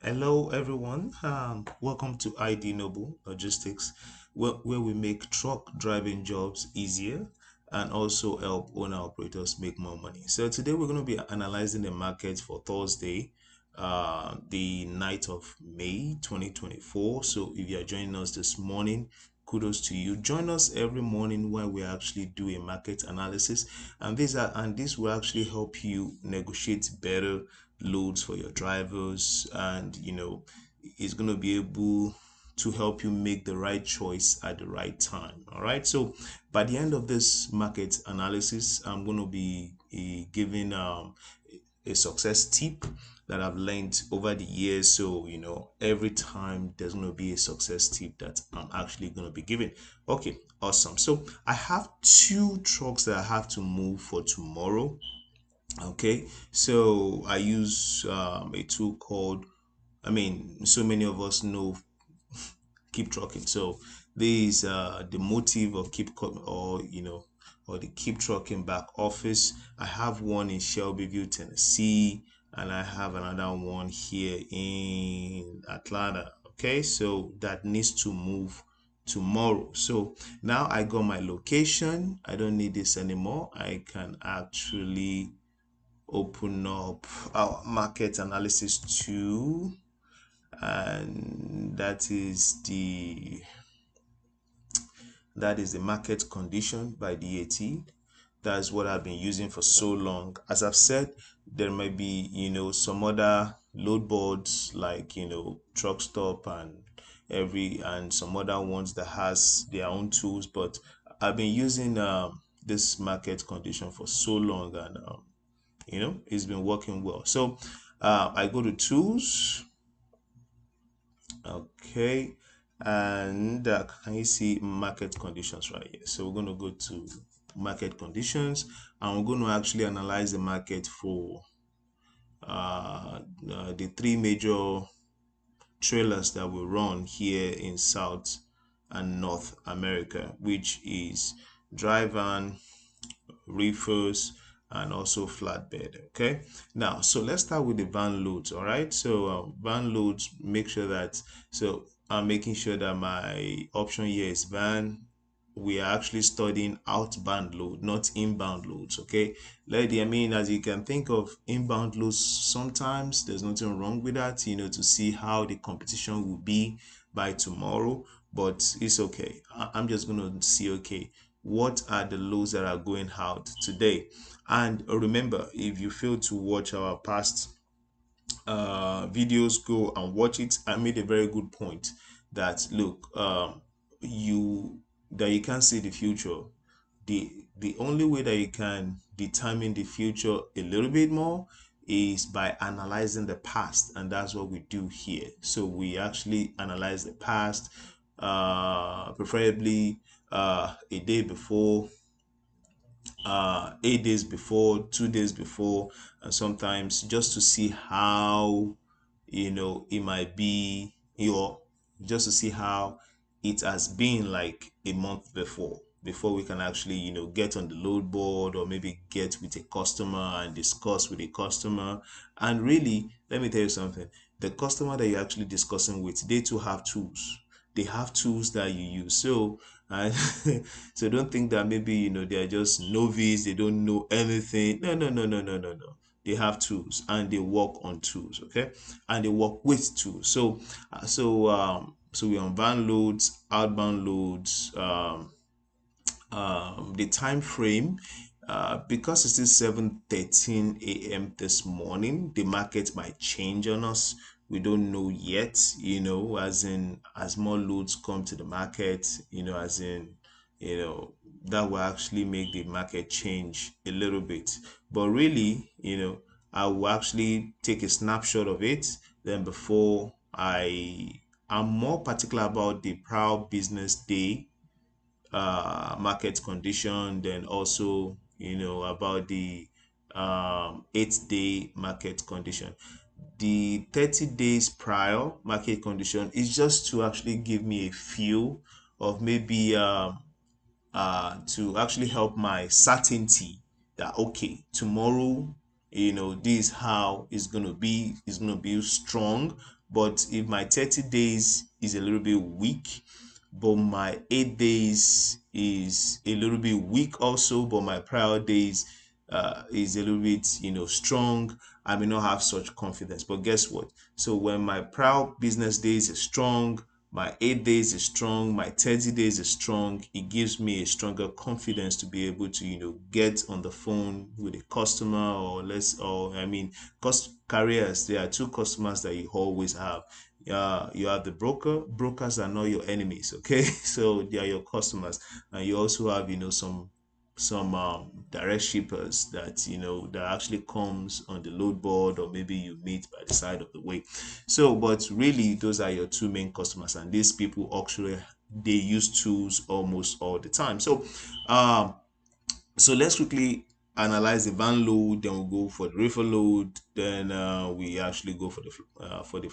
Hello, everyone. Welcome to ID Noble Logistics, where we make truck driving jobs easier and also help owner operators make more money. So, today we're going to be analyzing the market for Thursday, the night of May 2024. So, if you are joining us this morning, kudos to you. Join us every morning when we actually do a market analysis, and this will actually help you negotiate better loads for your drivers, and it's going to be able to help you make the right choice at the right time. All right, so by the end of this market analysis, I'm going to be giving a success tip that I've learned over the years. So, every time there's going to be a success tip that I'm actually going to be giving. Okay, awesome. So, I have two trucks that I have to move for tomorrow. Okay, so I use a tool called, so many of us know Keep Trucking. So this the motive of or the Keep Trucking back office. I have one in Shelbyville, Tennessee, and I have another one here in Atlanta. Okay, so that needs to move tomorrow. So now I got my location. I don't need this anymore. I can actually open up our market analysis tool, and that is the market condition by DAT. That's what I've been using for so long. As I've said, there may be some other load boards like truck stop and some other ones that has their own tools, but I've been using this market condition for so long, and it's been working well. So I go to tools. Okay, and can you see market conditions right here? So we're going to go to market conditions, and we're going to actually analyze the market for the three major trailers that we run here in South and North America, which is dry van, reefers, and also flatbed. Okay, now so let's start with the van loads. All right, so van loads, make sure that, so I'm making sure that my option here is van. We are actually studying outbound load, not inbound loads. Okay, lady, as you can think of inbound loads, sometimes there's nothing wrong with that, to see how the competition will be by tomorrow, but it's okay. I'm just going to see, okay, what are the loads that are going out today. And remember, if you fail to watch our past videos, go and watch it. I made a very good point that, look, you can't see the future. The only way that you can determine the future a little bit more is by analyzing the past, and that's what we do here. So we actually analyze the past, preferably a day before, 8 days before, 2 days before, and sometimes just to see how it might be, just to see how it has been like a month before we can actually get on the load board, or maybe get with a customer and discuss with a customer. And really, let me tell you something, the customer that you're actually discussing with, they too have tools. They have tools that you use. So and so don't think that maybe they are just novice, they don't know anything. No, no, no, no, no, no, no. They have tools, and they work on tools. Okay, and they work with tools. So we're on van loads, outbound loads. The time frame, because it is 7:13 a.m. this morning, the market might change on us. We don't know yet, as more loads come to the market, you know that will actually make the market change a little bit. But really, I will actually take a snapshot of it. Then before I'm more particular about the proud business day market condition, then also about the 8 day market condition. The 30 days prior market condition is just to actually give me a feel of maybe to actually help my certainty that, okay, tomorrow this is how it's gonna be strong. But if my 30 days is a little bit weak, but my 8 days is a little bit weak also, but my prior days is a little bit strong, I may not have such confidence. But guess what? So when my prior business days is strong, my 8 days is strong, my 30 days is strong, it gives me a stronger confidence to be able to get on the phone with a customer, or I mean, cost carriers. There are two customers that you always have. You have the brokers are not your enemies, okay? So they are your customers. And you also have some direct shippers that that actually comes on the load board, or maybe you meet by the side of the way. So but really those are your two main customers, and these people actually they use tools almost all the time. Um so let's quickly analyze the van load, then we'll go for the reefer load, then we actually go for the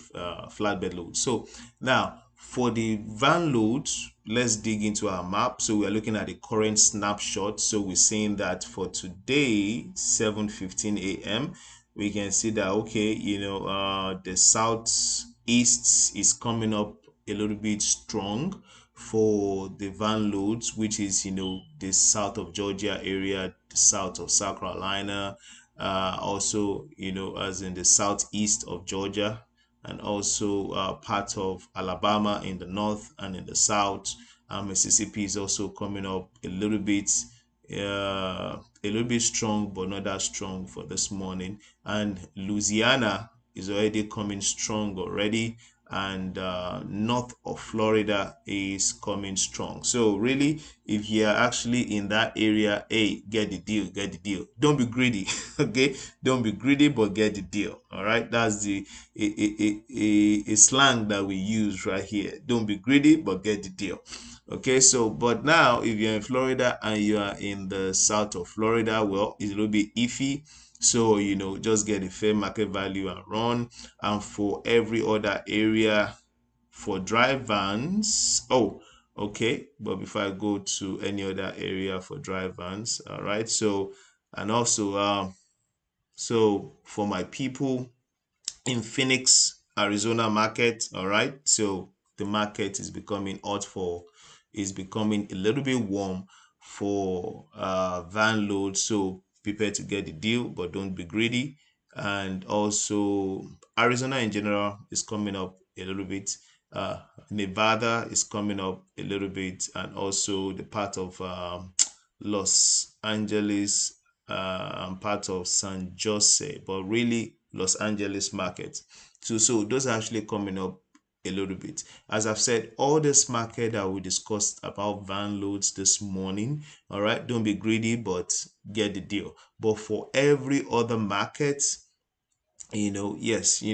flatbed load. So now for the van load, let's dig into our map. So we are looking at the current snapshot. So we're saying that for today, 7:15 a.m., we can see that okay, the southeast is coming up a little bit strong for the van loads, which is the south of Georgia area, the south of South Carolina, also as in the southeast of Georgia, and also part of Alabama in the north and in the south. Mississippi is also coming up a little bit strong, but not that strong for this morning. And Louisiana is already coming strong already, and north of Florida is coming strong. So really, if you're actually in that area, hey, get the deal, get the deal. Don't be greedy, okay? Don't be greedy, but get the deal. All right, that's the a slang that we use right here. Don't be greedy, but get the deal. Okay, so but now if you're in Florida and you are in the south of Florida, well, it's a little bit iffy. So, just get a fair market value and run. And for every other area for dry vans, oh, okay. But before I go to any other area for dry vans, all right. So, and also, so for my people in Phoenix, Arizona market. All right. So the market is becoming a little bit warm for van load. So prepare to get the deal, but don't be greedy. And also Arizona in general is coming up a little bit. Nevada is coming up a little bit, and also the part of Los Angeles and part of San Jose, but really Los Angeles market. So those are actually coming up a little bit. As I've said, all this market that we discussed about van loads this morning, all right, don't be greedy, but get the deal. But for every other market, yes,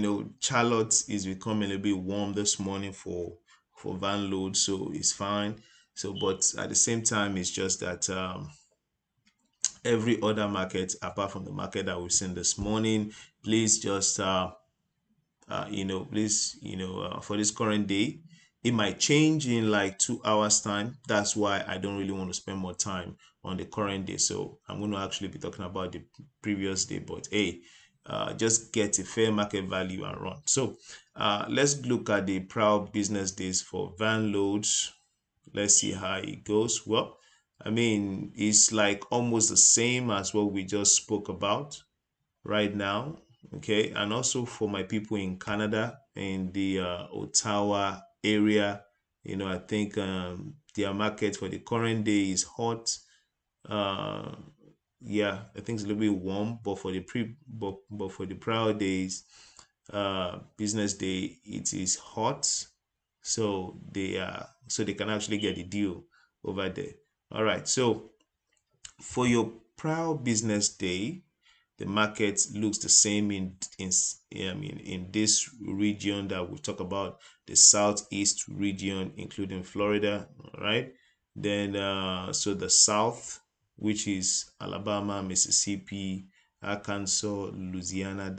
Charlotte is becoming a little bit warm this morning for van load, so it's fine. So, but at the same time, it's just that every other market apart from the market that we've seen this morning, please just please for this current day, it might change in like 2 hours time. That's why I don't really want to spend more time on the current day. So I'm going to actually be talking about the previous day, but hey, just get a fair market value and run. So let's look at the proud business days for van loads. Let's see how it goes. Well, I mean, it's like almost the same as what we just spoke about right now. Okay. And also for my people in Canada, in the Ottawa area, I think their market for the current day is hot. Uh, yeah, I think it's a little bit warm, but but for the prior days, business day, it is hot. So they can actually get the deal over there. All right. So for your prior business day, the market looks the same in this region that we talk about, the southeast region, including Florida. All right. Then so the south, which is Alabama, Mississippi, Arkansas, Louisiana,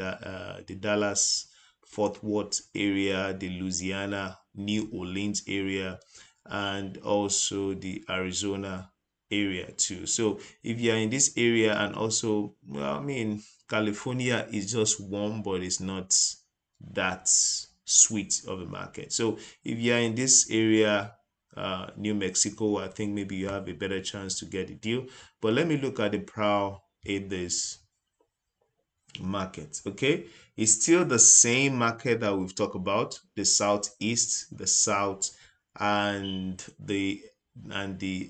the Dallas Fort Worth area, the Louisiana New Orleans area, and also the Arizona area too. So if you're in this area, and also, well, I mean, California is just warm, but it's not that sweet of a market. So if you're in this area, New Mexico, I think maybe you have a better chance to get a deal. But let me look at the Prowl in this market. Okay, it's still the same market that we've talked about: the southeast, the south, and the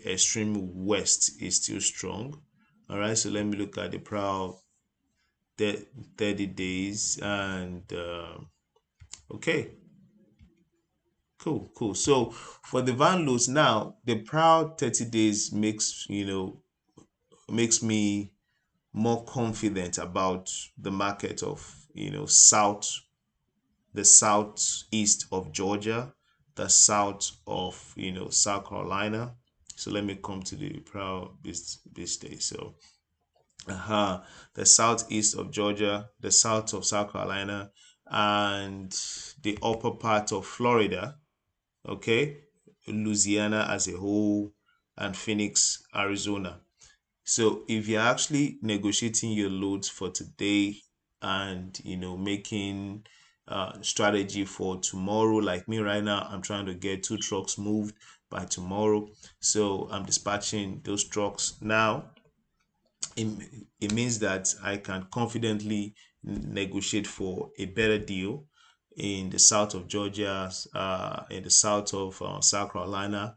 extreme west is still strong. All right, so let me look at the Prowl 30 days, and okay, cool. So for the van loads now, the Prowl 30 days makes me more confident about the market of the southeast of Georgia, the south of South Carolina. So let me come to the Prowl this day. So the southeast of Georgia, the south of South Carolina, and the upper part of Florida, okay, Louisiana as a whole, and Phoenix, Arizona. So if you're actually negotiating your loads for today, and making strategy for tomorrow, like me right now, I'm trying to get 2 trucks moved by tomorrow. So I'm dispatching those trucks now. it, it means that I can confidently negotiate for a better deal in the south of Georgia, in the south of South Carolina,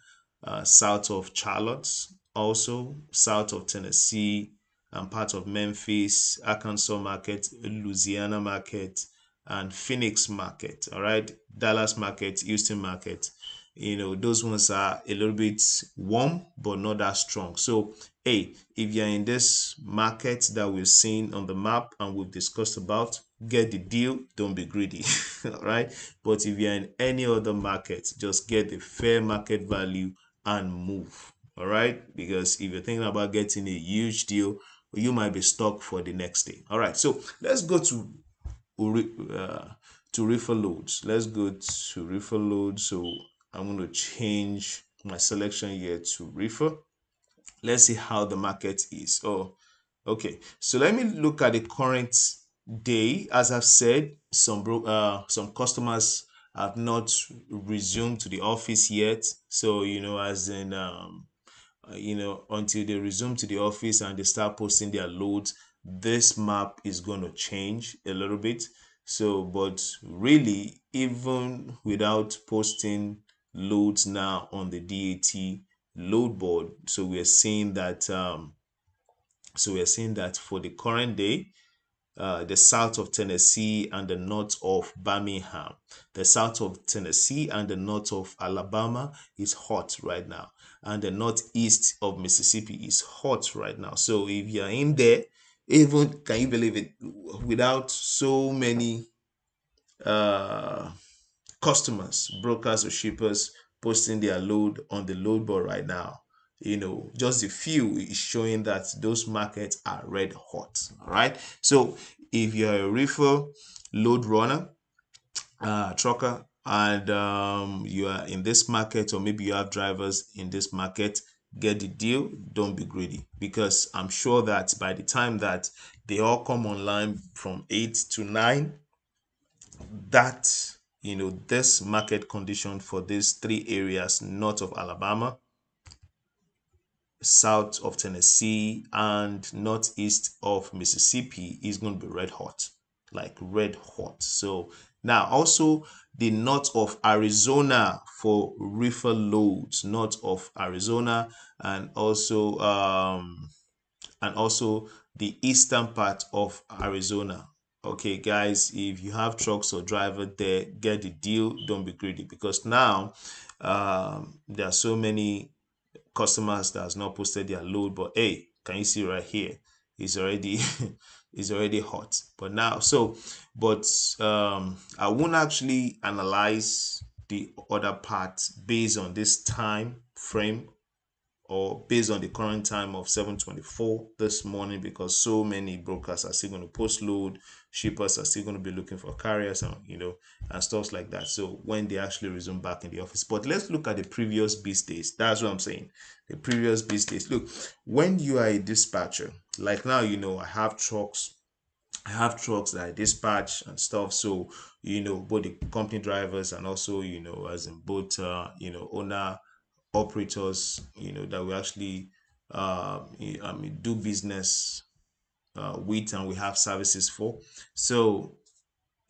south of Charlotte, also south of Tennessee, and part of Memphis, Arkansas market, Louisiana market, and Phoenix market. All right, Dallas market, Houston market. Those ones are a little bit warm, but not that strong. So, hey, if you're in this market that we've seen on the map and we've discussed about, get the deal, don't be greedy. All right, but if you're in any other market, just get the fair market value and move. All right, because if you're thinking about getting a huge deal, you might be stuck for the next day. All right, so let's go uh, to reefer loads. Let's go to reefer loads. So I'm going to change my selection here to reefer. Let's see how the market is. Oh, okay. So let me look at the current day. As I've said, some customers have not resumed to the office yet. So as in until they resume to the office and they start posting their loads, this map is going to change a little bit. So, but really, even without posting loads now on the DAT load board, so we are seeing that for the current day, the south of Tennessee and the north of Birmingham. The south of Tennessee and the north of Alabama is hot right now. And the northeast of Mississippi is hot right now. So if you're in there, even, can you believe it, without so many uh, customers, brokers or shippers posting their load on the load board right now, just a few is showing that those markets are red hot. All right, so if you're a reefer, load runner, trucker, and you are in this market, or maybe you have drivers in this market, get the deal. Don't be greedy, because I'm sure that by the time that they all come online from 8 to 9, that this market condition for these 3 areas north of Alabama, south of Tennessee, and northeast of Mississippi is going to be red hot, like red hot. So now also the north of Arizona for reefer loads, north of Arizona, and also the eastern part of Arizona. Okay, guys, if you have trucks or driver there, get the deal. Don't be greedy, because now there are so many customers that has not posted their load. But hey, can you see right here? It's already it's already hot. But now, I won't actually analyze the other part based on this time frame, or based on the current time of 7:24 this morning, because so many brokers are still going to post load, shippers are still going to be looking for carriers and and stuff like that. So when they actually resume back in the office. But let's look at the previous biz days. That's what I'm saying. The previous biz days. Look, when you are a dispatcher, like now, I have trucks that I dispatch and stuff. So, both the company drivers and also, as in both, owner operators, that we actually, do business with, and we have services for. So,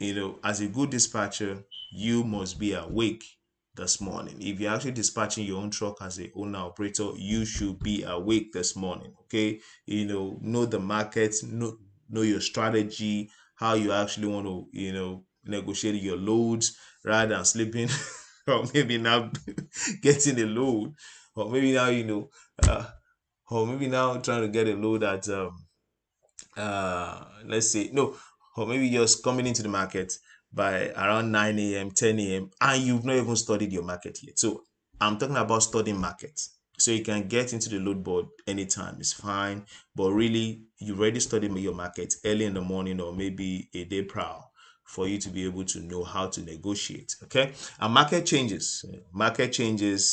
as a good dispatcher, you must be awake this morning. If you're actually dispatching your own truck as a owner operator, you should be awake this morning. Okay, know the market, know your strategy, how you actually want to, negotiate your loads rather than sleeping, or maybe now getting a load, or maybe now uh, or maybe now trying to get a load at let's say no, or maybe just coming into the market by around 9 a.m 10 a.m and you've not even studied your market yet. So I'm talking about studying markets, so you can get into the load board anytime, it's fine. But really, you already studied your market early in the morning or maybe a day prior for you to be able to know how to negotiate. Okay, and market changes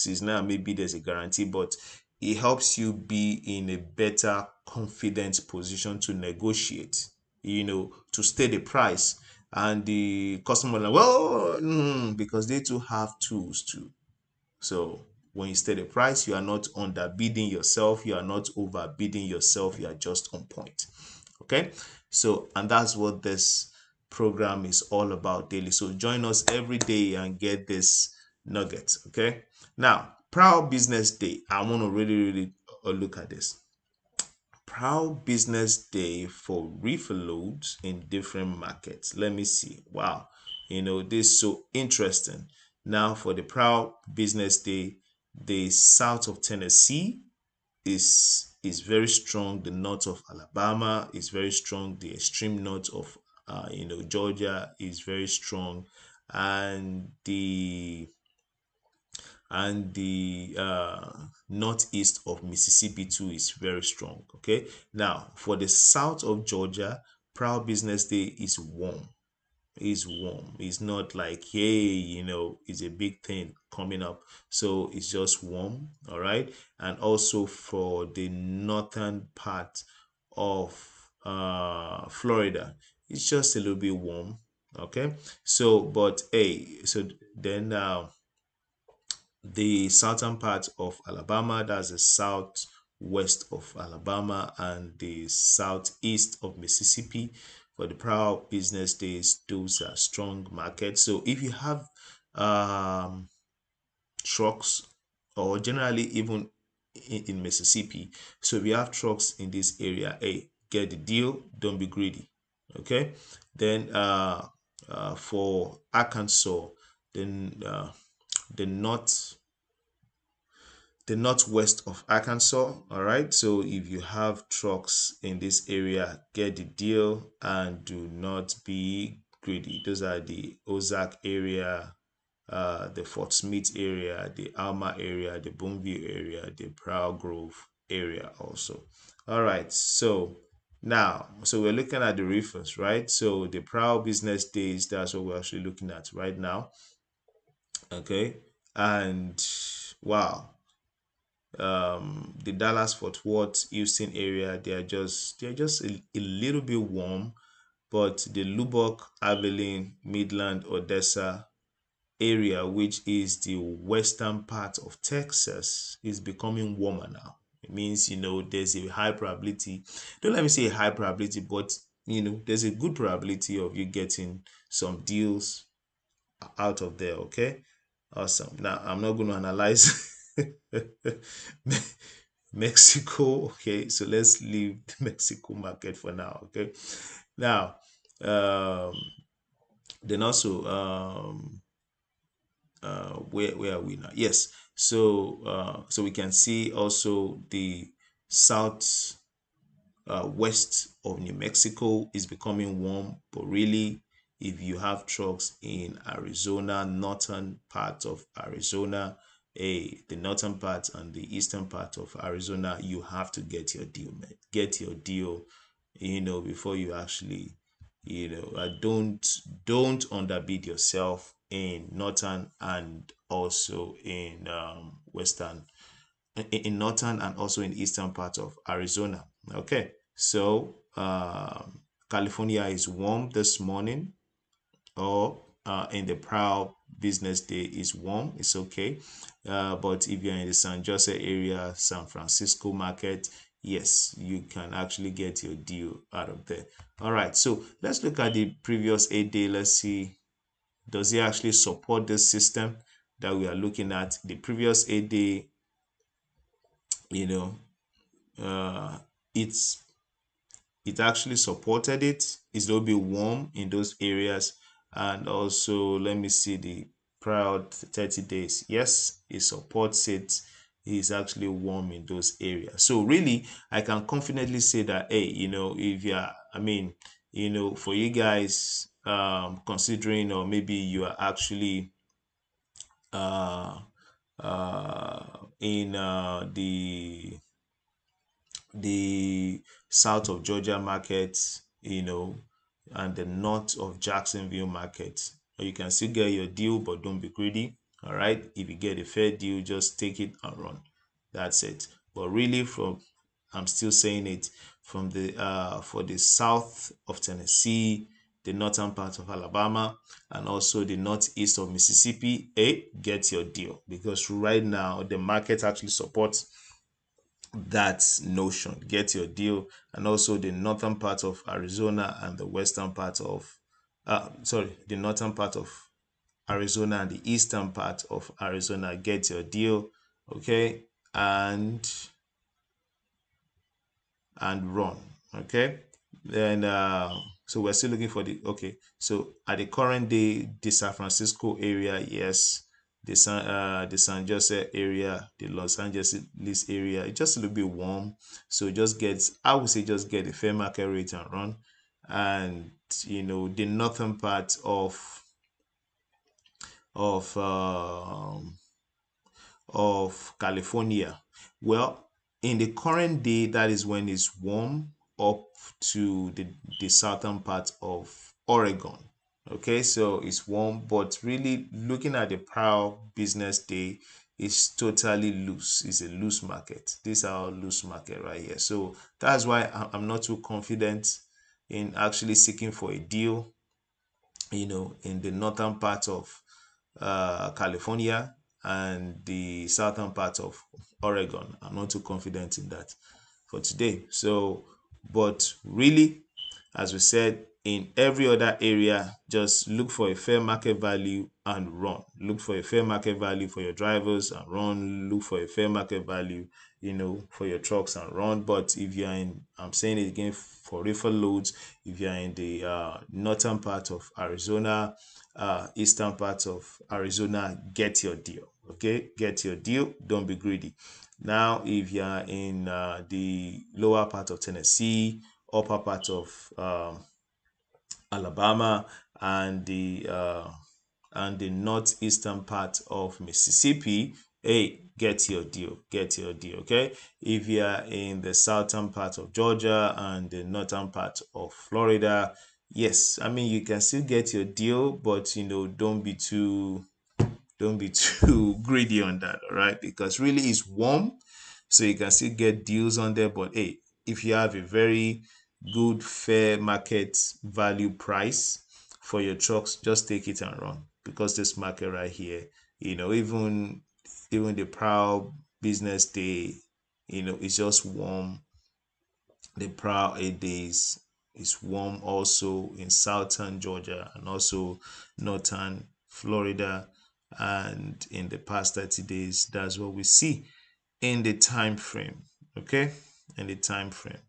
is now, maybe there's a guarantee, but it helps you be in a better confident position to negotiate, to stay the price. And the customer like, well, because they too have tools too. So when you stay the price, you are not underbidding yourself, you are not overbidding yourself, you are just on point. Okay, so and that's what this program is all about daily. So join us every day and get this nuggets. Okay, now, Proud Business Day, I want to really look at this. Proud Business Day for reefer loads in different markets. Let me see. Wow, this is so interesting. Now, for the Proud Business Day, the south of Tennessee is very strong. The north of Alabama is very strong. The extreme north of Georgia is very strong, and the northeast of Mississippi too is very strong. Okay, now for the south of Georgia, Proud Business Day is warm. Is warm. It's not like, hey, it's a big thing coming up. So it's just warm. All right. And also for the northern part of Florida, it's just a little bit warm. Okay. So, but hey, so then the southern part of Alabama, that's the southwest of Alabama, and the southeast of Mississippi. For the Proud Business Days, those are strong markets. So if you have um, trucks, or generally even in Mississippi, so if you have trucks in this area, hey, get the deal, don't be greedy. Okay, then for Arkansas, then the north the northwest of Arkansas. All right. So if you have trucks in this area, get the deal and do not be greedy. Those are the Ozark area, the Fort Smith area, the Alma area, the Boonville area, the Proud Grove area also. All right. So we're looking at the reefers, right? So the Proud Business Days, that's what we're actually looking at right now. Okay. And wow, the Dallas Fort Worth Houston area, they're just a little bit warm, but the Lubbock, Abilene, Midland, Odessa area, which is the western part of Texas, is becoming warmer now. It means, there's a high probability, don't let me say a high probability, but there's a good probability of you getting some deals out of there. Okay, awesome. Now I'm not going to analyze Mexico. Okay, so let's leave the Mexico market for now. Okay, now um then also where are we now? Yes, so we can see also the south west of New Mexico is becoming warm, but really, if you have trucks in Arizona, northern part of Arizona, the northern part and the eastern part of Arizona, you have to get your deal, man. Get your deal, before you actually, Don't underbid yourself in northern and also in western, in northern and also in eastern part of Arizona. Okay, so California is warm this morning, or in the proud business day is warm. It's okay. But if you're in the San Jose area, San Francisco market, yes, you can actually get your deal out of there. All right, so let's look at the previous 8 day. Let's see, does it actually support this system that we are looking at? The previous 8 day, you know, it's it actually supported it. It's a little bit warm in those areas. And also, let me see the proud 30 days. Yes, it supports it. It's actually warm in those areas. So really, I can confidently say that, hey, if you're, for you guys, considering, or maybe you are actually uh in the south of Georgia market, and the north of Jacksonville market. You can still get your deal, but don't be greedy. All right. If you get a fair deal, just take it and run. That's it. But really, I'm still saying it, from the for the south of Tennessee, the northern part of Alabama, and also the northeast of Mississippi, get your deal, because right now the market actually supports that notion. Get your deal. And also the northern part of Arizona and the western part of the northern part of Arizona and the eastern part of Arizona, get your deal. Okay. And run. Okay. Then so we're still looking for the, okay, so at the current day, the San Francisco area, yes, the San Jose area, the Los Angeles area, it's just a little bit warm. So just get, I would say, just get a fair market rate and run. And the northern part of um of California. Well, in the current day, that is when it's warm up to the southern part of Oregon. Okay, so it's warm, but really looking at the prior business day, it's totally loose. It's a loose market. This is our loose market right here. So that's why I'm not too confident in actually seeking for a deal, in the northern part of California and the southern part of Oregon. I'm not too confident in that for today. So, but really, as we said, in every other area, just look for a fair market value and run. Look for a fair market value for your drivers and run. Look for a fair market value, for your trucks and run. But if you're in, I'm saying it again, for reefer loads, if you're in the northern part of Arizona, eastern part of Arizona, get your deal. Okay, get your deal. Don't be greedy. Now, if you're in the lower part of Tennessee, upper part of Alabama, and the northeastern part of Mississippi, hey, get your deal. Get your deal. Okay. If you are in the southern part of Georgia and the northern part of Florida, yes, I mean, you can still get your deal, but don't be too greedy on that. All right, because really it's warm, so you can still get deals on there. But hey, if you have a very good fair market value price for your trucks, just take it and run, because this market right here, even the proud business day, it's just warm. The proud 8 days is warm also in southern Georgia and also northern Florida. And in the past 30 days, that's what we see in the time frame. Okay, in the time frame.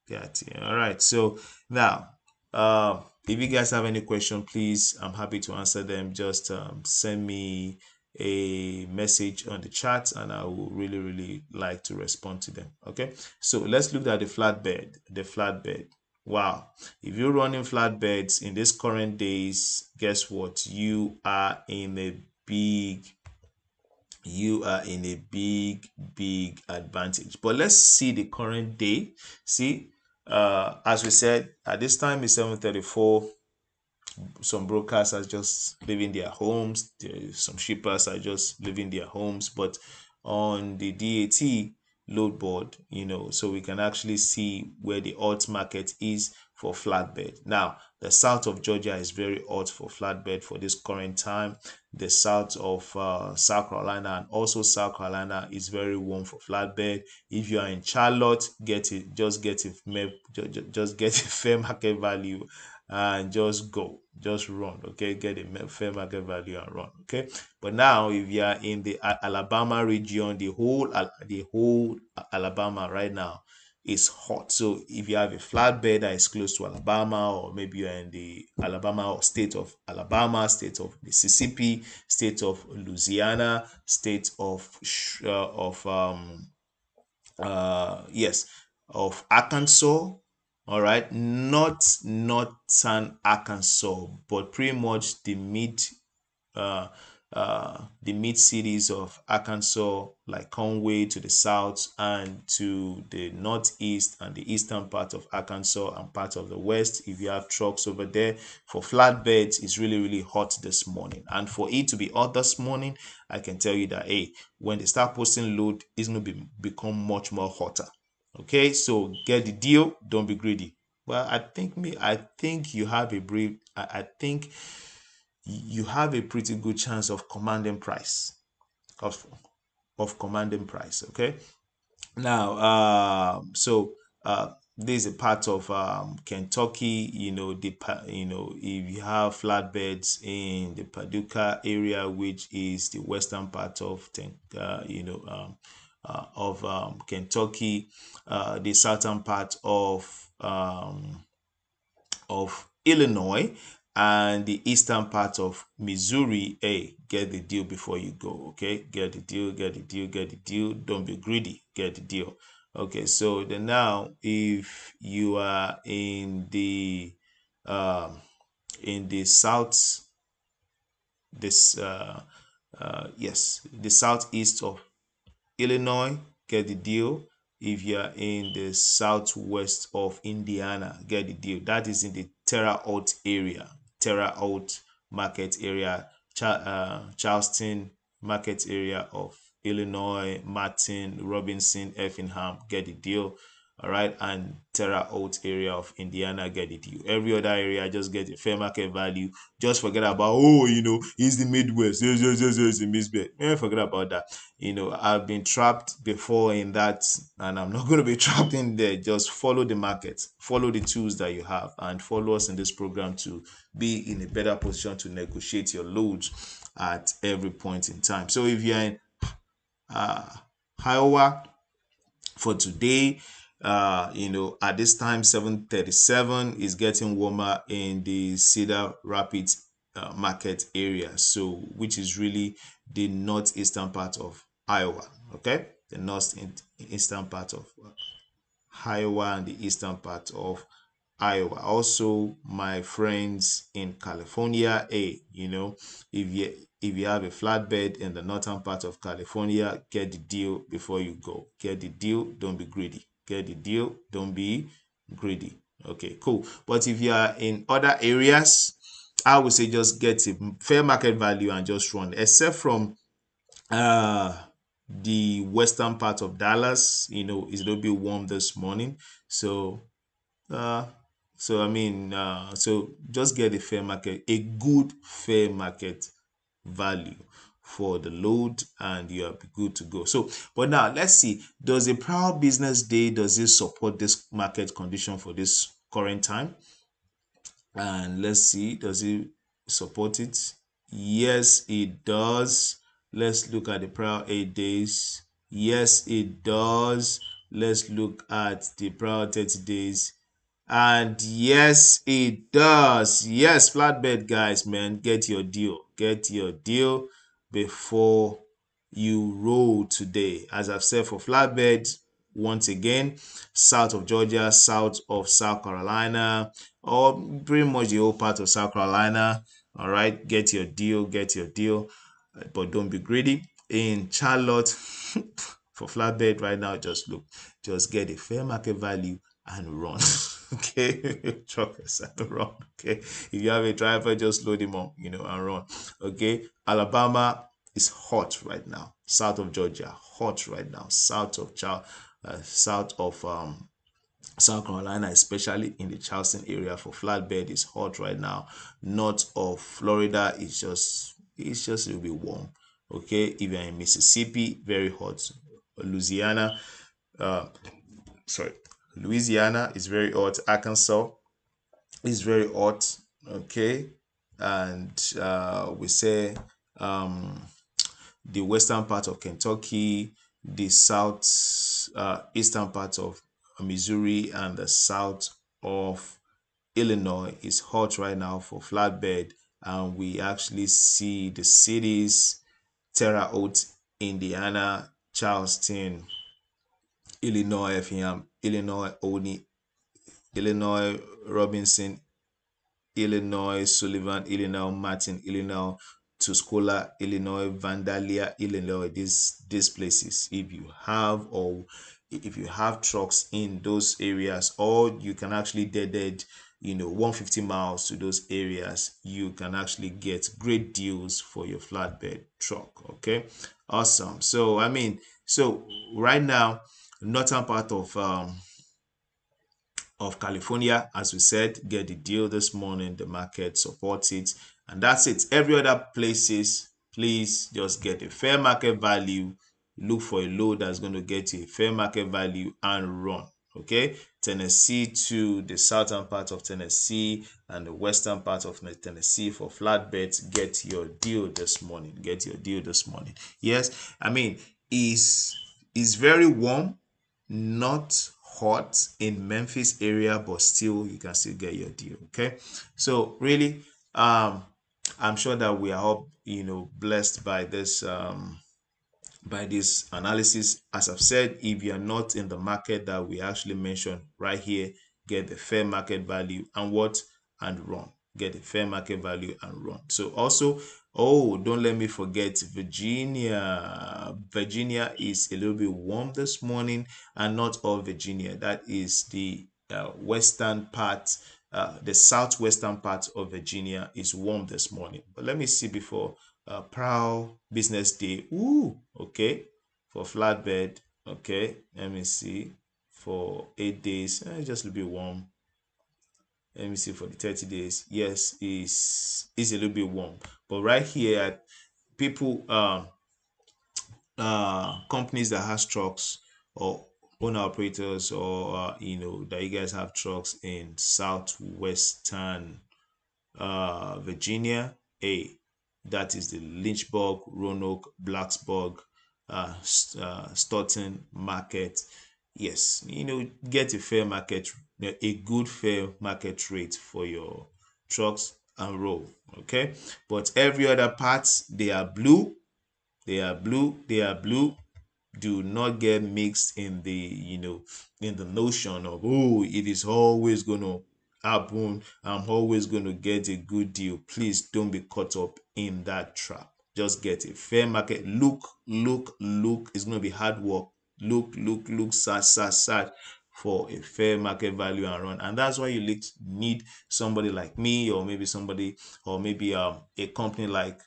Got it. All right. So now, if you guys have any question, please, I'm happy to answer them. Just send me a message on the chat, and I will really, really like to respond to them. Okay. So let's look at the flatbed. The flatbed. Wow. If you're running flatbeds in these current days, guess what? You are in a big advantage. But let's see the current day. See, As we said, at this time is 7:34. Some brokers are just leaving their homes. Some shippers are just leaving their homes. But on the DAT load board, so we can actually see where the hot market is for flatbed. Now, the south of Georgia is very hot for flatbed for this current time. The south of South Carolina and also South Carolina is very warm for flatbed. If you are in Charlotte, get it. Just get it. Just get a fair market value and just go, just run. Okay, get a fair market value and run. Okay, but now if you are in the Alabama region, the whole Alabama right now is hot. So if you have a flatbed that is close to Alabama, or maybe you're in the Alabama or state of Alabama, state of Mississippi, state of Louisiana, state yes, of Arkansas. All right, not northern Arkansas, but pretty much uh, the mid cities of Arkansas, like Conway to the south and to the northeast and the eastern part of Arkansas and part of the west. If you have trucks over there for flatbeds, it's really, really hot this morning. And for it to be hot this morning, I can tell you that, hey, when they start posting load, it's going to become much more hotter. Okay, so get the deal. Don't be greedy. Well, I think you have a brief. I think you have a pretty good chance of commanding price of commanding price. Okay, now so this is a part of Kentucky. If you have flatbeds in the Paducah area, which is the western part of Kentucky, the southern part of Illinois, and the eastern part of Missouri. Hey, get the deal before you go. Okay, get the deal, get the deal, get the deal. Don't be greedy. Get the deal. Okay, so then now, if you are in the south, this yes, the southeast of Illinois, get the deal. If you're in the southwest of Indiana, get the deal. That is in the Terre Haute area, Terre Haute market area, Charleston market area of Illinois, Martin, Robinson, Effingham, get the deal. All right, and Terre Haute area of Indiana, get it. You every other area just get a fair market value. Just forget about, it's the Midwest. It's the Midwest. Forget about that. I've been trapped before in that, and I'm not going to be trapped in there. Just follow the market, follow the tools that you have, and follow us in this program to be in a better position to negotiate your loads at every point in time. So if you're in Iowa for today, at this time, 7:37, is getting warmer in the Cedar Rapids market area, so which is really the northeastern part of Iowa. Okay, the northeastern part of Iowa and the eastern part of Iowa. Also, my friends in California, if you have a flatbed in the northern part of California, get the deal before you go. Get the deal, don't be greedy. Get the deal, don't be greedy. Okay, cool. But if you are in other areas, I would say just get a fair market value and just run, except from uh the western part of Dallas. It's a little bit warm this morning. So uh, so just get a good fair market value for the load, and you are good to go. So, but now let's see, does a proud business day, does it support this market condition for this current time? And let's see, does it support it? Yes, it does. Let's look at the prior 8 days. Yes, it does. Let's look at the prior 30 days. And yes, it does. Yes, flatbed guys, man, get your deal. Get your deal before you roll today. As I've said, for flatbed, once again, south of Georgia, south of South Carolina, or pretty much the whole part of South Carolina. All right, get your deal, but don't be greedy. In Charlotte, for flatbed right now, just get a fair market value and run. Okay, truckers and run. Okay, if you have a driver, just load him up, and run. Okay, Alabama is hot right now. South of Georgia, hot right now. South of South Carolina, especially in the Charleston area for flatbed, is hot right now. North of Florida is just a little bit warm. Okay, if you're in Mississippi, very hot. Louisiana, uh, sorry, Louisiana is very hot. Arkansas is very hot. Okay, and we say um, the western part of Kentucky, the south eastern part of Missouri, and the south of Illinois is hot right now for flatbed. And we actually see the cities: Terre Haute, Indiana; Charleston, Illinois; Effingham, Illinois; Olney, Illinois; Robinson, Illinois; Sullivan, Illinois; Martin, Illinois; Tuscola, Illinois; Vandalia, Illinois. These places, if you have trucks in those areas, or you can actually dead 150 miles to those areas, you can actually get great deals for your flatbed truck. Okay, awesome. So right now, northern part of California, as we said, get the deal this morning. The market supports it, and that's it. Every other places, please just get a fair market value. Look for a load that's going to get you a fair market value and run. Okay, Tennessee to the southern part of Tennessee and the western part of Tennessee for flatbeds, get your deal this morning. Get your deal this morning. Yes, is very warm, not hot in Memphis area, but still you can still get your deal. Okay, so really, I'm sure that we are all blessed by this analysis. As I've said, if you're not in the market that we actually mentioned right here, get the fair market value and run. Get the fair market value and run. So also, oh, don't let me forget Virginia. Virginia is a little bit warm this morning, and not all Virginia. That is the western part. The southwestern part of Virginia is warm this morning. But let me see before Proud Business Day. Ooh, okay. For flatbed, okay. Let me see. For 8 days, just a little bit warm. Let me see for the 30 days. Yes, is a little bit warm. But right here, people, companies that has trucks, or owner operators, or that you guys have trucks in southwestern Virginia. That is the Lynchburg, Roanoke, Blacksburg, Stoughton market. Yes, get a fair market, a good fair market rate for your trucks and roll. Okay, but every other part, they are blue. They are blue. They are blue. Do not get mixed in the in the notion of, oh, it is always gonna happen, I'm always gonna get a good deal. Please don't be caught up in that trap. Just get a fair market. Look. It's gonna be hard work. Look, search for a fair market value and run. And that's why you need somebody like me, or maybe a company like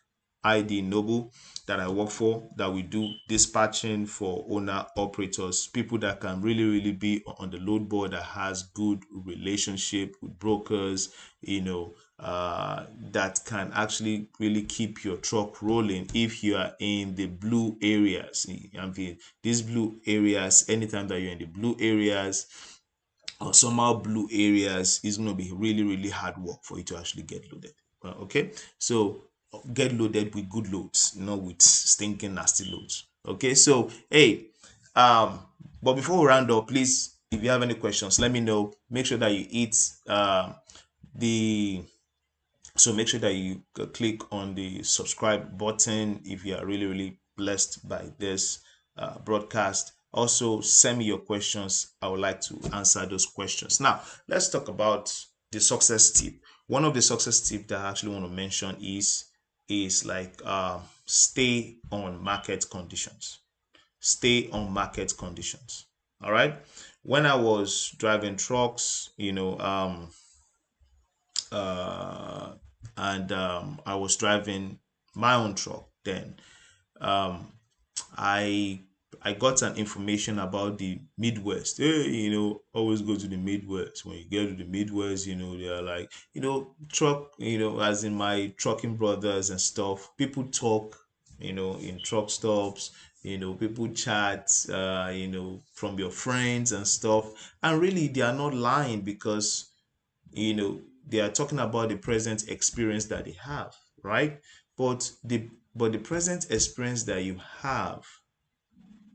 ID Noble that I work for, that we do dispatching for owner operators, people that can really be on the load board, that has good relationship with brokers, that can actually really keep your truck rolling if you are in the blue areas. I mean, these blue areas, anytime that you're in the blue areas or somehow blue areas, is going to be really hard work for you to actually get loaded. Okay, so get loaded with good loads, not with stinking nasty loads. Okay, so hey, but before we round up, please, if you have any questions, let me know. Make sure that you hit the so make sure that you click on the subscribe button if you are really blessed by this broadcast. Also, send me your questions. I would like to answer those questions. Now, let's talk about the success tip. One of the success tips that I actually want to mention is like stay on market conditions. Stay on market conditions. All right. when I was driving trucks, uh, and I was driving my own truck then. Um, I I got an information about the Midwest. Hey, always go to the Midwest. When you get to the Midwest, they're like, truck, as in my trucking brothers and stuff. People talk, in truck stops. People chat, from your friends and stuff. And really, they are not lying because they are talking about the present experience that they have, right? But the present experience that you have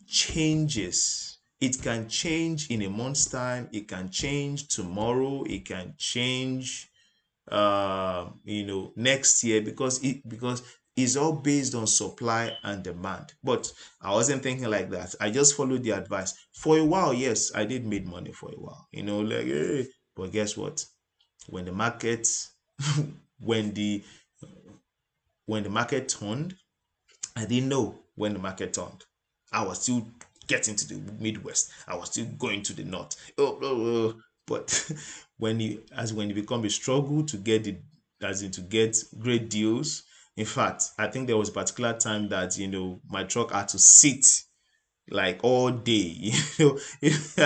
changes. It can change in a month's time, it can change tomorrow, it can change next year, because it's all based on supply and demand. But I wasn't thinking like that. I just followed the advice. For a while, yes, I did make money for a while, like, hey. But guess what? When the market when the market turned, I didn't know when the market turned. I was still getting to the Midwest. I was still going to the North. But when it become a struggle to get to get great deals. In fact, I think there was a particular time that my truck had to sit like all day,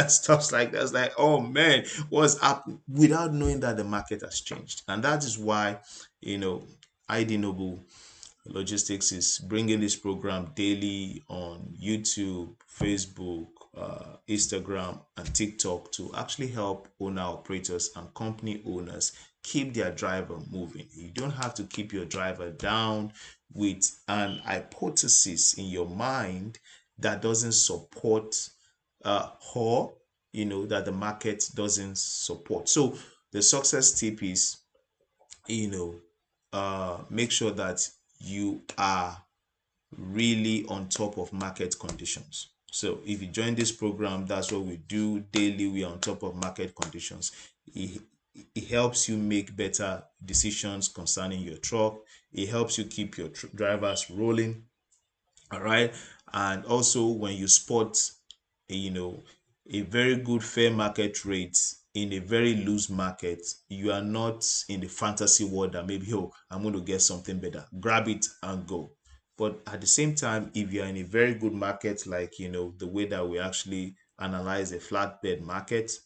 stuff like that. It's like, oh man, what's up? Without knowing that the market has changed, and that is why, ID Noble Logistics is bringing this program daily on YouTube, Facebook, Instagram, and TikTok to actually help owner operators and company owners keep their driver moving. You don't have to keep your driver down with an hypothesis in your mind that doesn't support or that the market doesn't support. So the success tip is, make sure that you are really on top of market conditions. So if you join this program, that's what we do daily. We are on top of market conditions. It helps you make better decisions concerning your truck. It helps you keep your drivers rolling. All right. And also, when you spot, you know, a very good fair market rate in a very loose market, you are not in the fantasy world that maybe, oh, I'm going to get something better. Grab it and go. But at the same time, if you're in a very good market, like, the way that we actually analyze a flatbed market,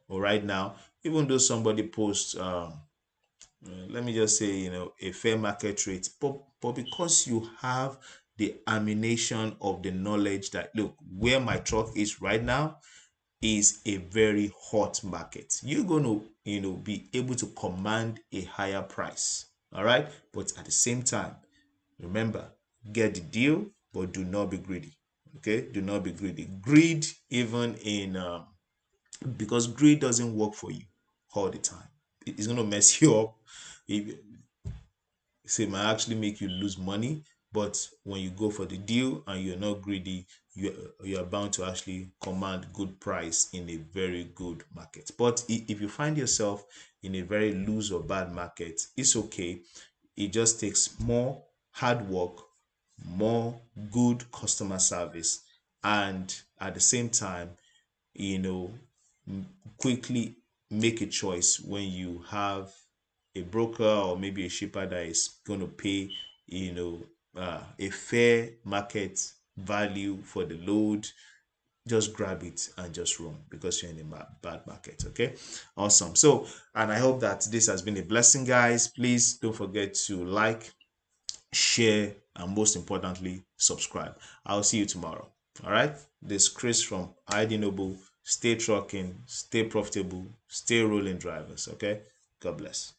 or right now, even though somebody posts, let me just say, a fair market rate, but because you have the ammunition of the knowledge that, look, where my truck is right now is a very hot market, you're going to be able to command a higher price. All right, but at the same time, remember, get the deal, but do not be greedy. Okay, do not be greedy. Greed, even in because greed doesn't work for you all the time. It's going to mess you up. It, so it might actually make you lose money. But when you go for the deal and you're not greedy, you are bound to actually command good price in a very good market. But if you find yourself in a very loose or bad market, it's okay. It just takes more hard work, more good customer service, and at the same time, you know, quickly make a choice when you have a broker or maybe a shipper that is going to pay, a fair market value for the load. Just grab it and just run because you're in a bad market. Okay, awesome. So, and I hope that this has been a blessing, guys. Please don't forget to like, share, and most importantly, subscribe. I'll see you tomorrow. All right, this is Chris from ID Noble. Stay trucking, stay profitable, stay rolling, drivers. Okay, God bless.